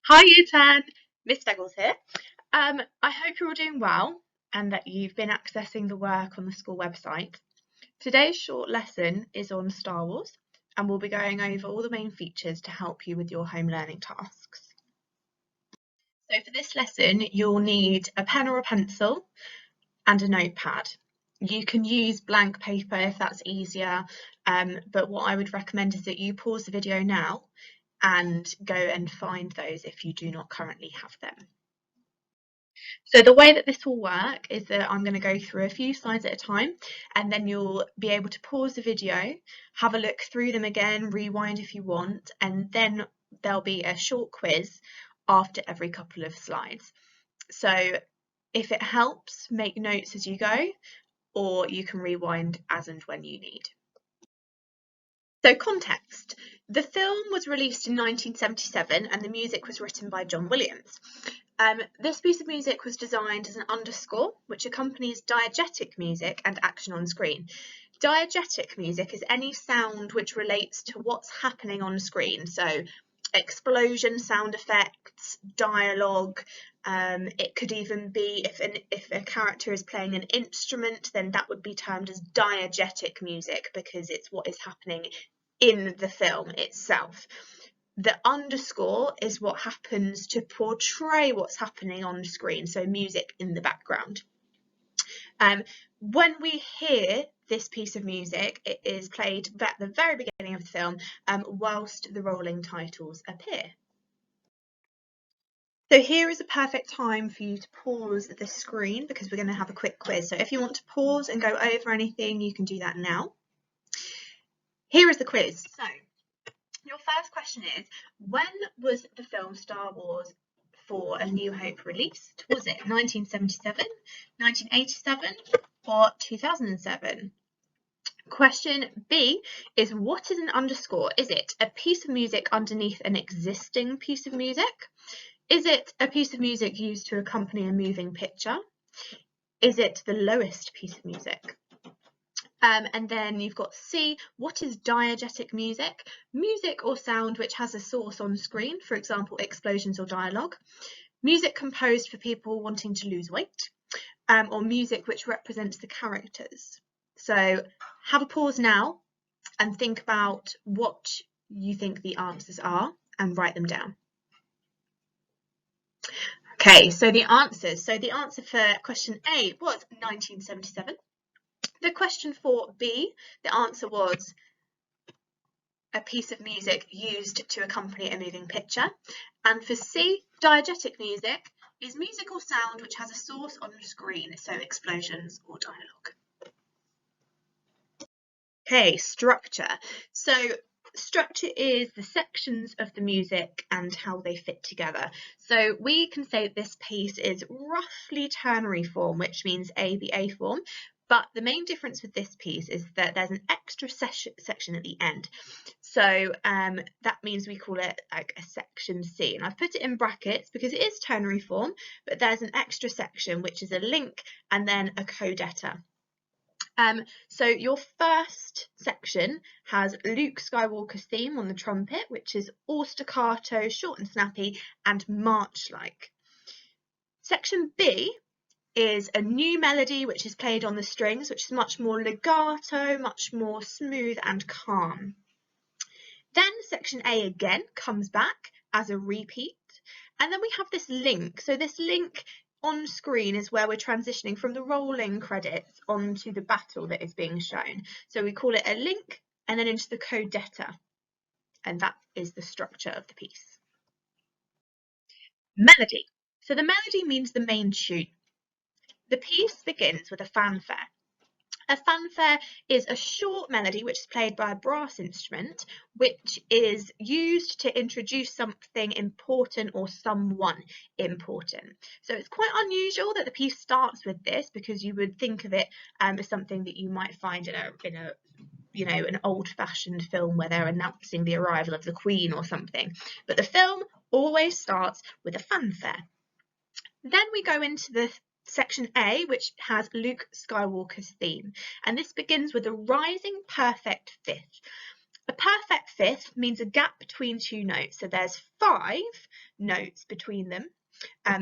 Hi, Year 10. Miss Steggles here. I hope you're all doing well and that you've been accessing the work on the school website. Today's short lesson is on Star Wars, and we'll be going over all the main features to help you with your home learning tasks. So for this lesson, you'll need a pen or a pencil and a notepad. You can use blank paper if that's easier, but what I would recommend is that you pause the video now and go and find those if you do not currently have them. So the way that this will work is that I'm going to go through a few slides at a time, and then you'll be able to pause the video, have a look through them again, rewind if you want, and then there'll be a short quiz after every couple of slides. So if it helps, make notes as you go, or you can rewind as and when you need. So context. The film was released in 1977 and the music was written by John Williams. This piece of music was designed as an underscore which accompanies diegetic music and action on screen. Diegetic music is any sound which relates to what's happening on screen. So explosion sound effects, dialogue. It could even be if a character is playing an instrument, then that would be termed as diegetic music because it's what is happening in the film itself. The underscore is what happens to portray what's happening on screen, so music in the background. When we hear this piece of music, it is played at the very beginning of the film whilst the rolling titles appear. So here is a perfect time for you to pause the screen because we're going to have a quick quiz. So if you want to pause and go over anything, you can do that now. Here is the quiz. So your first question is, when was the film Star Wars for A New Hope released? Was it 1977, 1987 or 2007? Question B is, what is an underscore? Is it a piece of music underneath an existing piece of music? Is it a piece of music used to accompany a moving picture? Is it the lowest piece of music? And then you've got C, what is diegetic music? Music or sound which has a source on screen, for example, explosions or dialogue. Music composed for people wanting to lose weight, or music which represents the characters. So have a pause now and think about what you think the answers are and write them down. Okay, so the answers. So the answer for question A was 1977. The question for B, the answer was a piece of music used to accompany a moving picture. And for C, diegetic music is music or sound which has a source on the screen, so explosions or dialogue. Okay, structure. So structure is the sections of the music and how they fit together. So we can say that this piece is roughly ternary form, which means ABA form. But the main difference with this piece is that there's an extra section at the end. So that means we call it like a section C. And I've put it in brackets because it is ternary form, but there's an extra section, which is a link and then a codetta. So your first section has Luke Skywalker's theme on the trumpet, which is all staccato, short and snappy, and march-like. Section B is a new melody which is played on the strings, which is much more legato, much more smooth and calm. Then section A again comes back as a repeat, and then we have this link. So this link on screen is where we're transitioning from the rolling credits onto the battle that is being shown. So we call it a link and then into the codetta, and that is the structure of the piece. Melody. So the melody means the main tune. The piece begins with a fanfare. A fanfare is a short melody which is played by a brass instrument, which is used to introduce something important or someone important. So it's quite unusual that the piece starts with this because you would think of it as something that you might find in a an old-fashioned film where they're announcing the arrival of the Queen or something. But the film always starts with a fanfare. Then we go into the section A, which has Luke Skywalker's theme, and this begins with a rising perfect fifth. A perfect fifth means a gap between two notes. So there's 5 notes between them.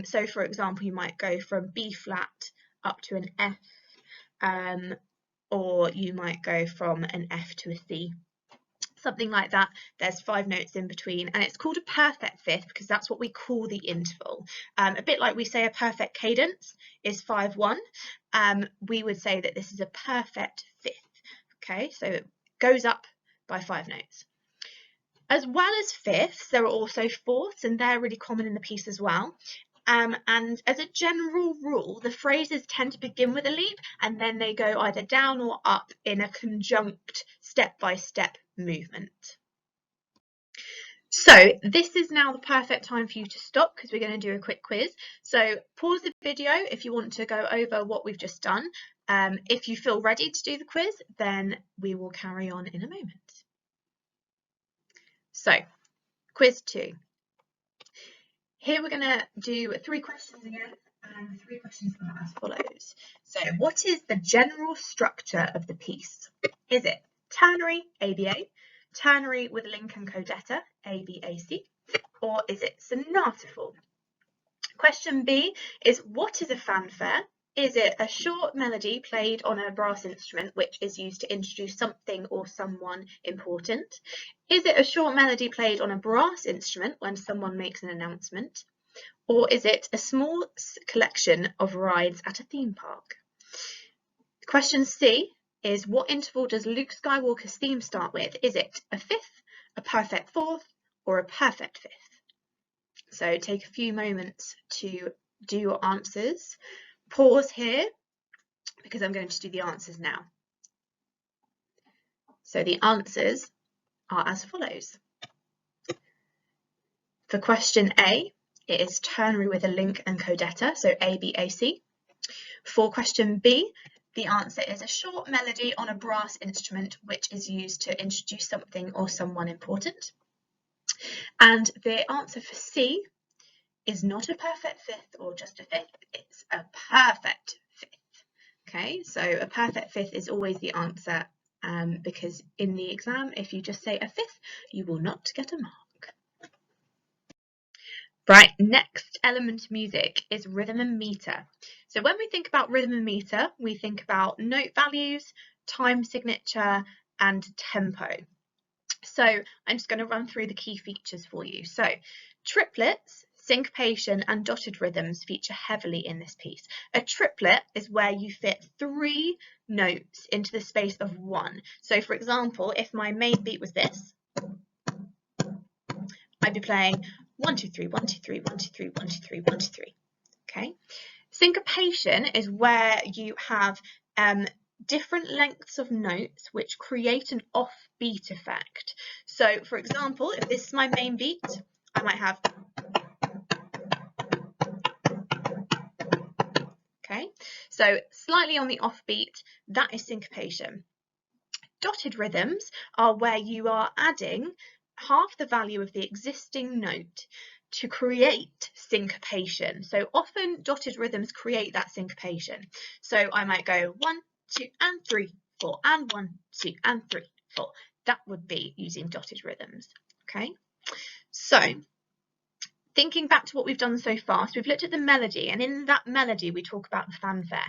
So for example, you might go from B flat up to an F, or you might go from an F to a C. Something like that. There's 5 notes in between, and it's called a perfect fifth because that's what we call the interval. A bit like we say a perfect cadence is 5-1. We would say that this is a perfect fifth. Okay, so it goes up by 5 notes. As well as fifths, there are also fourths, and they're really common in the piece as well. And as a general rule, the phrases tend to begin with a leap and then they go either down or up in a conjunct step-by-step movement. So this is now the perfect time for you to stop because we're going to do a quick quiz. So pause the video if you want to go over what we've just done. If you feel ready to do the quiz, then we will carry on in a moment. So, quiz 2. Here we're going to do 3 questions again, and 3 questions are as follows. So, what is the general structure of the piece? Is it ternary, ABA, ternary with link and codetta, ABAC, or is it sonatiform? Question B is, what is a fanfare? Is it a short melody played on a brass instrument which is used to introduce something or someone important? Is it a short melody played on a brass instrument when someone makes an announcement? Or is it a small collection of rides at a theme park? Question C is, what interval does Luke Skywalker's theme start with? Is it a fifth, a perfect fourth, or a perfect fifth? So take a few moments to do your answers. Pause here because I'm going to do the answers now. So the answers are as follows. For question A, it is ternary with a link and codetta, so ABAC. For question B, the answer is a short melody on a brass instrument which is used to introduce something or someone important. And the answer for C is not a perfect fifth or just a fifth, it's a perfect fifth. Okay, so a perfect fifth is always the answer because in the exam, if you just say a fifth, you will not get a mark. Right, next element of music is rhythm and meter. So when we think about rhythm and meter, we think about note values, time signature, and tempo. So I'm just going to run through the key features for you. So triplets, syncopation, and dotted rhythms feature heavily in this piece. A triplet is where you fit 3 notes into the space of 1. So for example, if my main beat was this, I'd be playing 1, 2, 3, 1, 2, 3, 1, 2, 3, 1, 2, 3, 1, 2, 3. Okay. Syncopation is where you have different lengths of notes which create an offbeat effect. So for example, if this is my main beat, I might have, okay, so slightly on the offbeat, that is syncopation. Dotted rhythms are where you are adding half the value of the existing note to create syncopation. So often dotted rhythms create that syncopation. So I might go 1, 2, and 3, 4, and 1, 2, and 3, 4. That would be using dotted rhythms. Okay, so thinking back to what we've done so far, so we've looked at the melody, and in that melody we talk about the fanfare.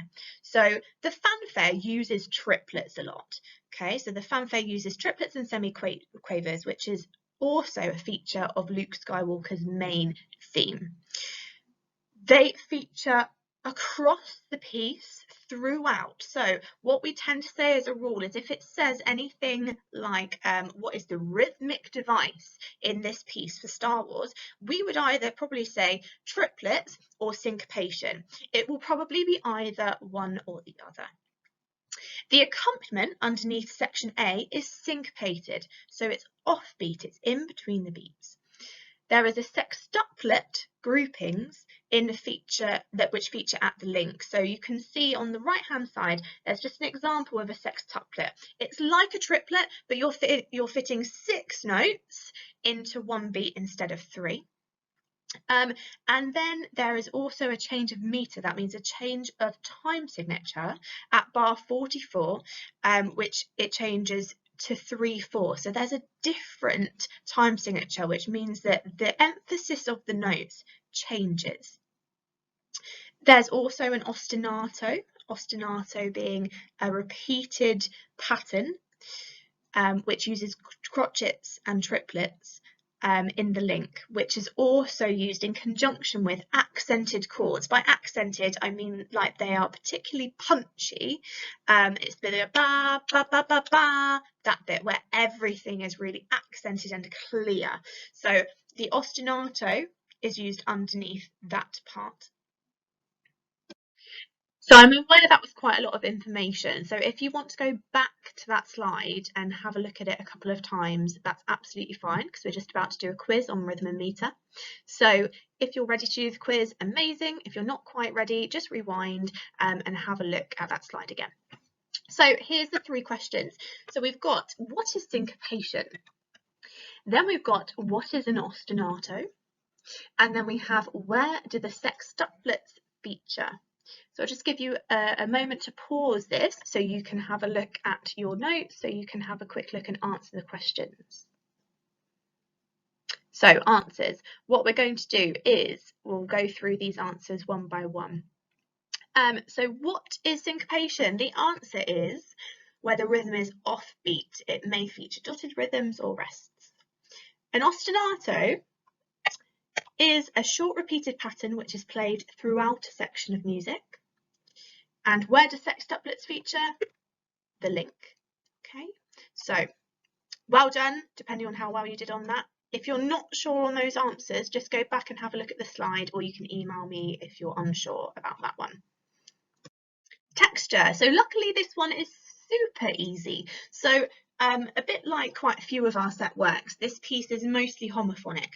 So the fanfare uses triplets a lot. Okay, so the fanfare uses triplets and semiquavers, which is also a feature of Luke Skywalker's main theme. They feature across the piece throughout. So what we tend to say as a rule is if it says anything like what is the rhythmic device in this piece for Star Wars, we would either probably say triplets or syncopation. It will probably be either one or the other. The accompaniment underneath section A is syncopated, so it's offbeat, it's in between the beats. There is a sextuplet groupings in the feature which feature at the link. So you can see on the right hand side, there's just an example of a sextuplet. It's like a triplet, but you're fitting 6 notes into 1 beat instead of 3. And then there is also a change of meter. That means a change of time signature at bar 44, which it changes to 3/4. So there's a different time signature, which means that the emphasis of the notes changes. There's also an ostinato being a repeated pattern, which uses crotchets and triplets in the link, which is also used in conjunction with accented chords. By accented, I mean like they are particularly punchy. It's a bit of ba, ba, ba, ba, ba, that bit where everything is really accented and clear. So the ostinato is used underneath that part. So I'm aware that was quite a lot of information. So if you want to go back to that slide and have a look at it a couple of times, that's absolutely fine, because we're just about to do a quiz on rhythm and meter. So if you're ready to do the quiz, amazing. If you're not quite ready, just rewind and have a look at that slide again. So here's the 3 questions. So we've got, what is syncopation? Then we've got, what is an ostinato? And then we have, where do the sextuplets feature? So I'll just give you a moment to pause this so you can have a look at your notes, so you can have a quick look and answer the questions. So answers. What we're going to do is we'll go through these answers one by one. So what is syncopation? The answer is where the rhythm is offbeat. It may feature dotted rhythms or rests. An ostinato is a short repeated pattern which is played throughout a section of music. And where do sextuplets feature? The link. Okay, so well done, depending on how well you did on that. If you're not sure on those answers, just go back and have a look at the slide, or you can email me if you're unsure about that one. Texture. So luckily this one is super easy. So a bit like quite a few of our set works, this piece is mostly homophonic.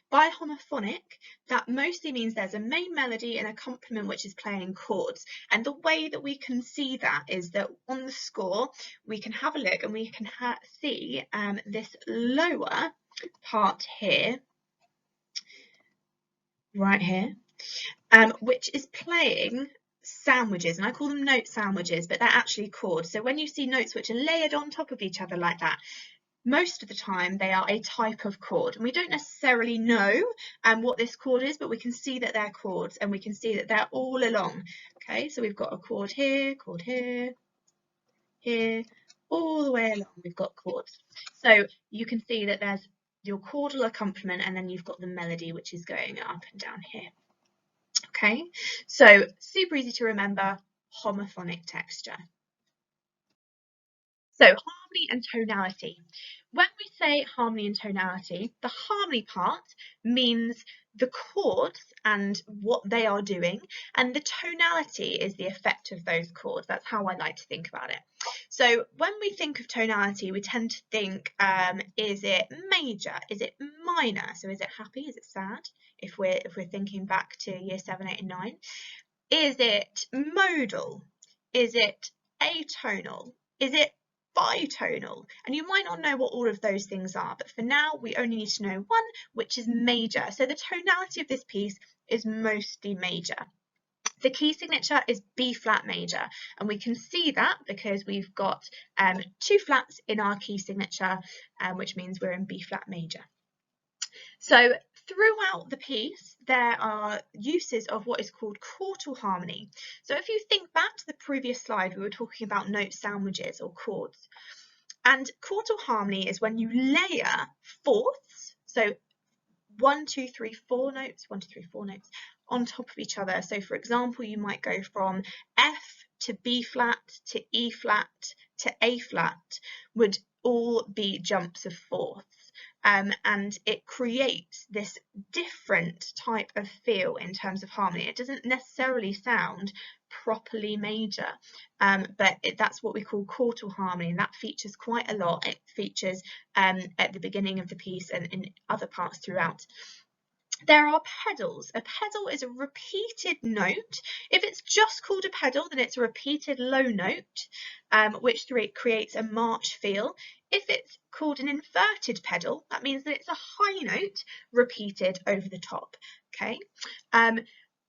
By homophonic, that mostly means there's a main melody and accompaniment which is playing chords. And the way that we can see that is that on the score, we can have a look and we can see this lower part here, right here, which is playing sandwiches, and I call them note sandwiches, but they're actually chords. So when you see notes which are layered on top of each other like that, most of the time they are a type of chord, and we don't necessarily know what this chord is, but we can see that they're chords, and we can see that they're all along. Okay, so we've got a chord here, here, all the way along we've got chords. So you can see that there's your chordal accompaniment, and then you've got the melody which is going up and down here. Okay, so super easy to remember, homophonic texture. So harmony and tonality. When we say harmony and tonality, the harmony part means the chords and what they are doing, and the tonality is the effect of those chords. That's how I like to think about it. So when we think of tonality, we tend to think, is it major? Is it minor? So is it happy? Is it sad? If we're thinking back to year 7, 8 and 9. Is it modal? Is it atonal? Is it bitonal? And you might not know what all of those things are, but for now we only need to know one, which is major. So the tonality of this piece is mostly major. The key signature is B flat major, and we can see that because we've got 2 flats in our key signature, which means we're in B flat major. So throughout the piece, there are uses of what is called quartal harmony. So if you think back to the previous slide, we were talking about note sandwiches or chords. And quartal harmony is when you layer fourths, so 1, 2, 3, 4 notes, 1, 2, 3, 4 notes on top of each other. So for example, you might go from F to B flat to E flat to A flat, would all be jumps of fourths. And it creates this different type of feel in terms of harmony. It doesn't necessarily sound properly major, but that's what we call quartal harmony, and that features quite a lot. It features at the beginning of the piece and in other parts throughout. There are pedals. A pedal is a repeated note. If it's just called a pedal, then it's a repeated low note, which creates a march feel. If it's called an inverted pedal, that means that it's a high note repeated over the top. Okay.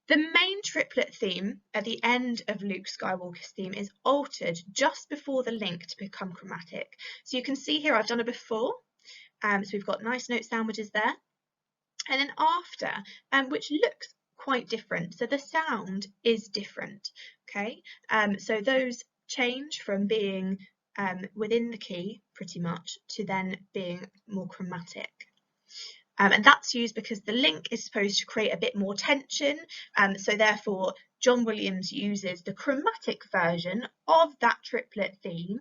The main triplet theme at the end of Luke Skywalker's theme is altered just before the link to become chromatic. So you can see here I've done it before. So we've got nice note sandwiches there. And then after, which looks quite different. So the sound is different, okay? So those change from being within the key pretty much to then being more chromatic. And that's used because the link is supposed to create a bit more tension. So therefore, John Williams uses the chromatic version of that triplet theme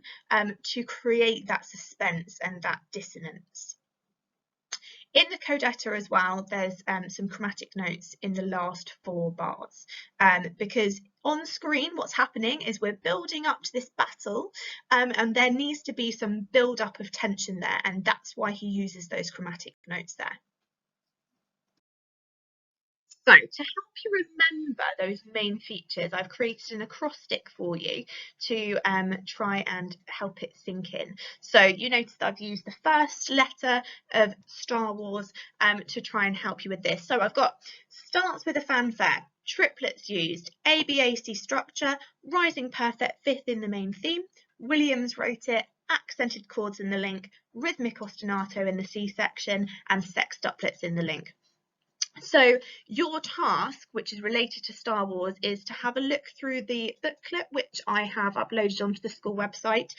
to create that suspense and that dissonance. In the codetta as well, there's some chromatic notes in the last 4 bars, because on screen what's happening is we're building up to this battle, and there needs to be some build up of tension there, and that's why he uses those chromatic notes there. So to help you remember those main features, I've created an acrostic for you to try and help it sink in. So you notice that I've used the first letter of Star Wars to try and help you with this. So I've got starts with a fanfare, triplets used, ABAC structure, rising perfect fifth in the main theme, Williams wrote it, accented chords in the link, rhythmic ostinato in the C section, and sextuplets in the link. So your task, which is related to Star Wars, is to have a look through the booklet, which I have uploaded onto the school website.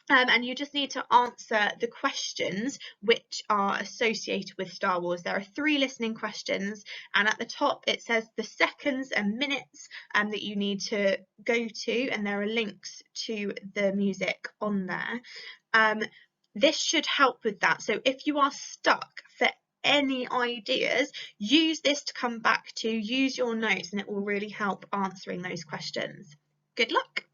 And you just need to answer the questions which are associated with Star Wars. There are 3 listening questions, and at the top it says the seconds and minutes that you need to go to, and there are links to the music on there. This should help with that. So if you are stuck for any ideas, use this to come back to, use your notes, and it will really help answering those questions. Good luck.